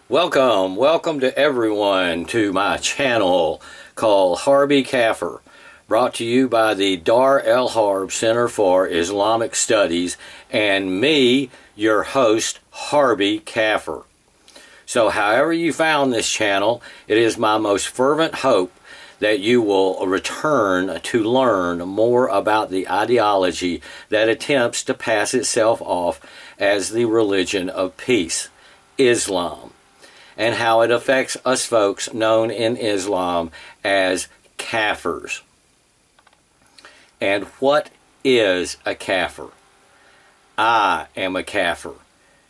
Welcome to everyone to my channel called Harbi Kafir, brought to you by the Dar el Harb Center for Islamic Studies and me, your host, Harbi Kafir. So however you found this channel, it is my most fervent hope that you will return to learn more about the ideology that attempts to pass itself off as the religion of peace, Islam, and how it affects us folks known in Islam as Kafirs. And what is a Kafir? I am a Kafir.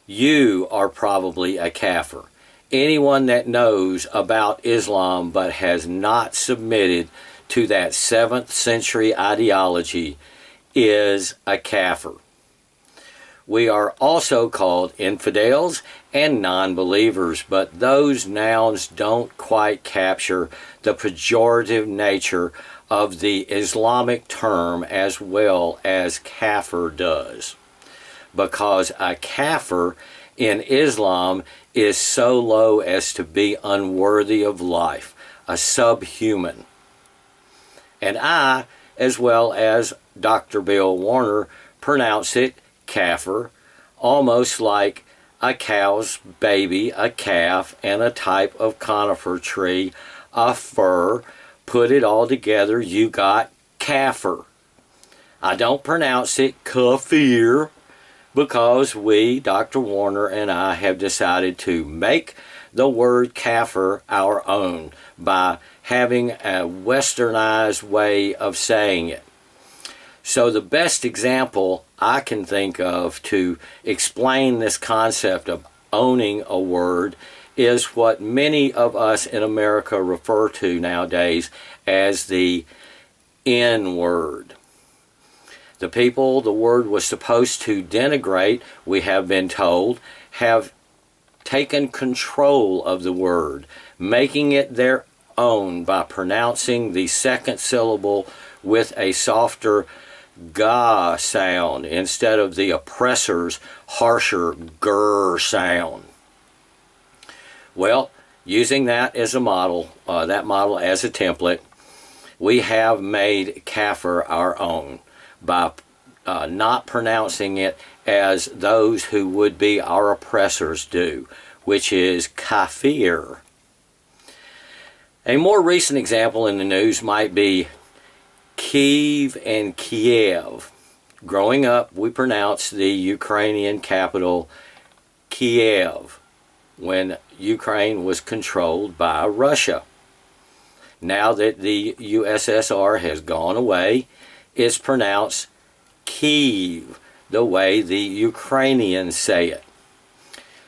You are probably a Kafir. Anyone that knows about Islam but has not submitted to that 7th century ideology is a Kafir. We are also called infidels and non-believers, but those nouns don't quite capture the pejorative nature of the Islamic term as well as kafir does. Because a kafir in Islam is so low as to be unworthy of life, a subhuman. And I, as well as Dr. Bill Warner, pronounce it kafir, almost like a cow's baby, a calf, and a type of conifer tree, a fir. Put it all together, you got kafir. I don't pronounce it kafir because we, Dr. Warner and I, have decided to make the word kafir our own by having a westernized way of saying it. So the best example I can think of to explain this concept of owning a word is what many of us in America refer to nowadays as the N-word. The people the word was supposed to denigrate, we have been told, have taken control of the word, making it their own by pronouncing the second syllable with a softer ga sound instead of the oppressor's harsher gur sound. Well, using that as a model, that model as a template, we have made kafir our own by not pronouncing it as those who would be our oppressors do, which is kafir. A more recent example in the news might be Kiev and Kiev. Growing up, we pronounced the Ukrainian capital Kiev when Ukraine was controlled by Russia. Now that the USSR has gone away, it's pronounced Kiev, the way the Ukrainians say it.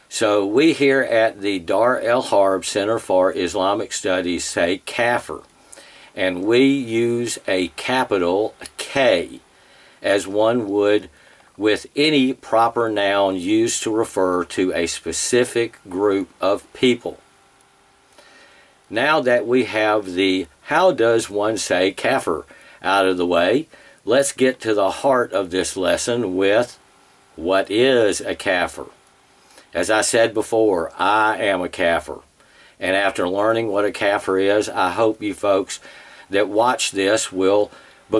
So we here at the Dar el Harb Center for Islamic Studies say kafir, and we use a capital K as one would with any proper noun used to refer to a specific group of people. Now that we have the how does one say kafir out of the way, let's get to the heart of this lesson with what is a kafir. As I said before, I am a kafir. And after learning what a kafir is, I hope you folks that watch this will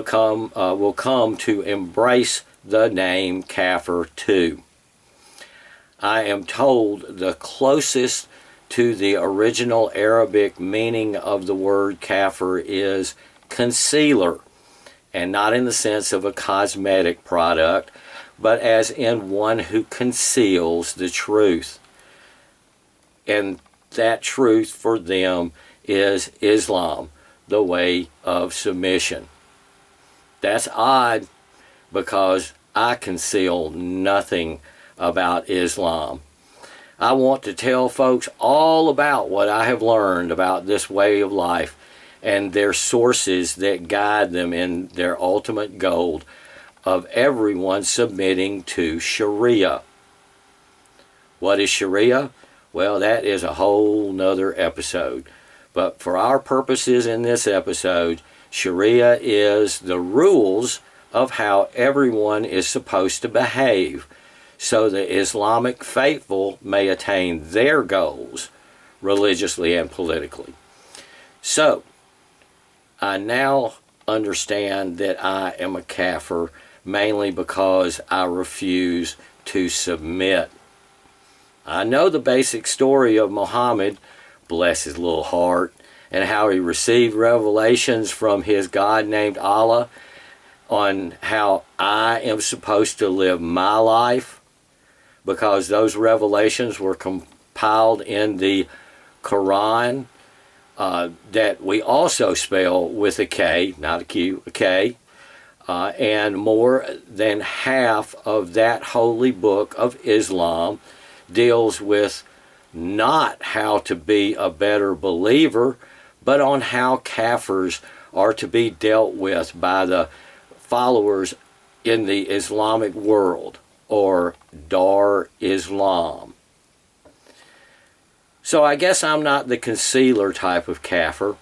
come to embrace the name kafir too. I am told the closest to the original Arabic meaning of the word kafir is concealer, and not in the sense of a cosmetic product, but as in one who conceals the truth. And that truth for them is Islam, the way of submission. That's odd because I conceal nothing about Islam. I want to tell folks all about what I have learned about this way of life and their sources that guide them in their ultimate goal of everyone submitting to Sharia. What is Sharia? Well, that is a whole nother episode. But for our purposes in this episode, Sharia is the rules of how everyone is supposed to behave so the Islamic faithful may attain their goals religiously and politically. So, I now understand that I am a kafir mainly because I refuse to submit. I know the basic story of Muhammad, bless his little heart, and how he received revelations from his God named Allah on how I am supposed to live my life, because those revelations were compiled in the Quran, that we also spell with a K, not a Q, a K, and more than half of that holy book of Islam deals with not how to be a better believer, but on how kafirs are to be dealt with by the followers in the Islamic world, or Dar Islam. So I guess I'm not the concealer type of kafir.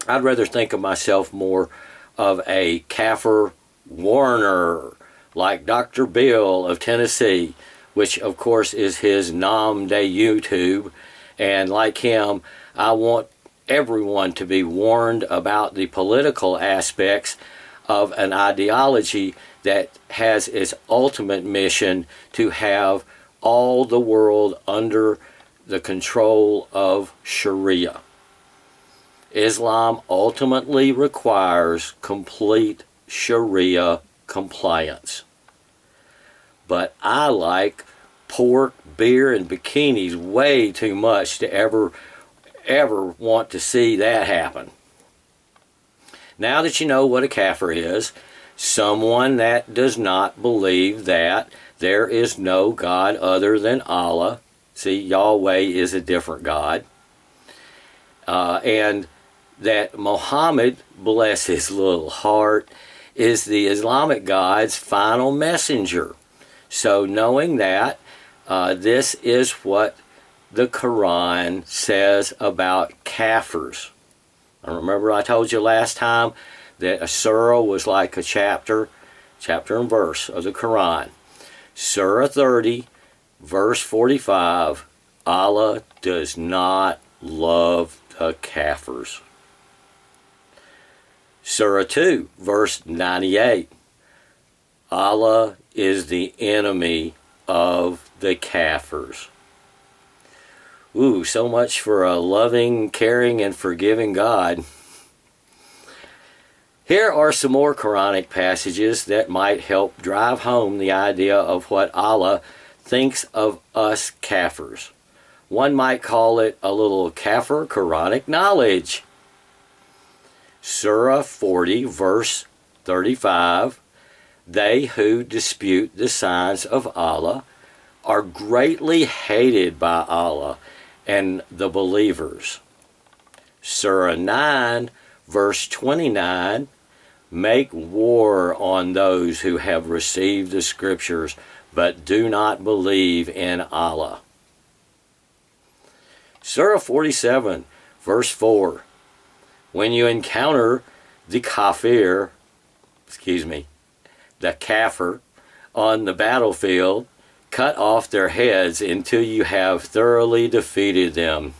I'd rather think of myself more of a kafir warner, like Dr. Bill of Tennessee, which of course is his nom de YouTube. And like him, I want everyone to be warned about the political aspects of an ideology that has its ultimate mission to have all the world under the control of Sharia. Islam ultimately requires complete Sharia compliance. But I like pork, beer, and bikinis way too much to ever want to see that happen. Now that you know what a kafir is, someone that does not believe that there is no God other than Allah. See, Yahweh is a different God. And that Muhammad, bless his little heart, is the Islamic God's final messenger. So knowing that, this is what the Quran says about kafirs. I remember I told you last time that a surah was like a chapter and verse of the Quran. Surah 30, verse 45, Allah does not love the kafirs. Surah 2, verse 98, Allah is the enemy of the kafirs. Ooh, so much for a loving, caring, and forgiving God. Here are some more Quranic passages that might help drive home the idea of what Allah thinks of us kafirs. One might call it a little kafir Quranic knowledge. Surah 40, verse 35, they who dispute the signs of Allah are greatly hated by Allah and the believers. Surah 9, verse 29, make war on those who have received the scriptures but do not believe in Allah. Surah 47, verse 4, when you encounter the kafir on the battlefield, cut off their heads until you have thoroughly defeated them.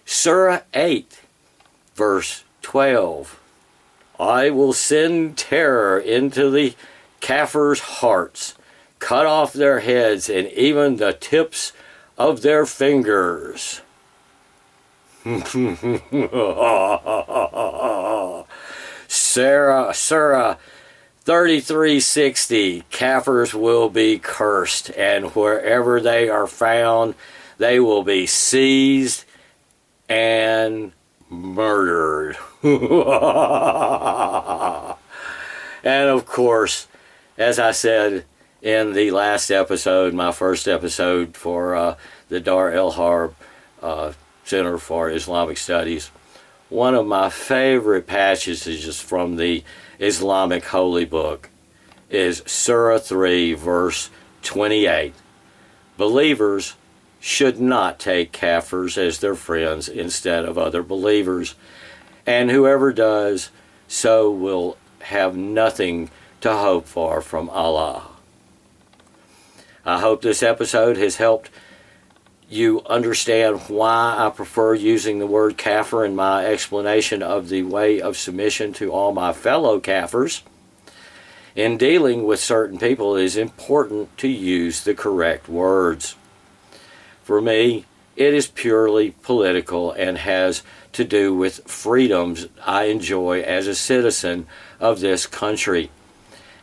Surah 8, verse 12. I will send terror into the kafirs' hearts, cut off their heads and even the tips of their fingers. Surah 33:60, kafirs will be cursed, and wherever they are found, they will be seized and murdered. And of course, as I said in the last episode, my first episode for the Dar el Harb Center for Islamic Studies, one of my favorite passages from the Islamic Holy Book is Surah 3, verse 28. Believers should not take kafirs as their friends instead of other believers, and whoever does so will have nothing to hope for from Allah. I hope this episode has helped you understand why I prefer using the word kafir in my explanation of the way of submission to all my fellow kafirs. In dealing with certain people, it is important to use the correct words. For me, it is purely political and has to do with freedoms I enjoy as a citizen of this country.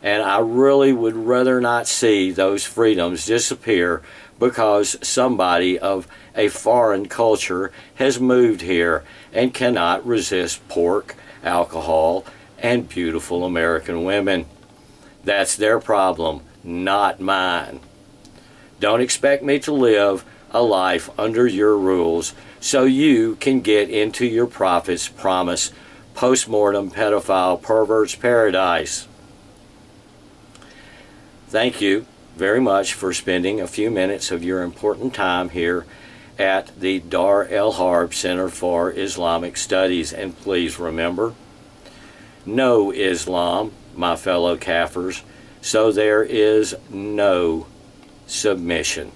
And I really would rather not see those freedoms disappear because somebody of a foreign culture has moved here and cannot resist pork, alcohol, and beautiful American women. That's their problem, not mine. Don't expect me to live a life under your rules so you can get into your prophet's promised post-mortem pedophile pervert's paradise. Thank you very much for spending a few minutes of your important time here at the Dar el Harb Center for Islamic Studies. And please remember, no Islam, my fellow kafirs, so there is no submission.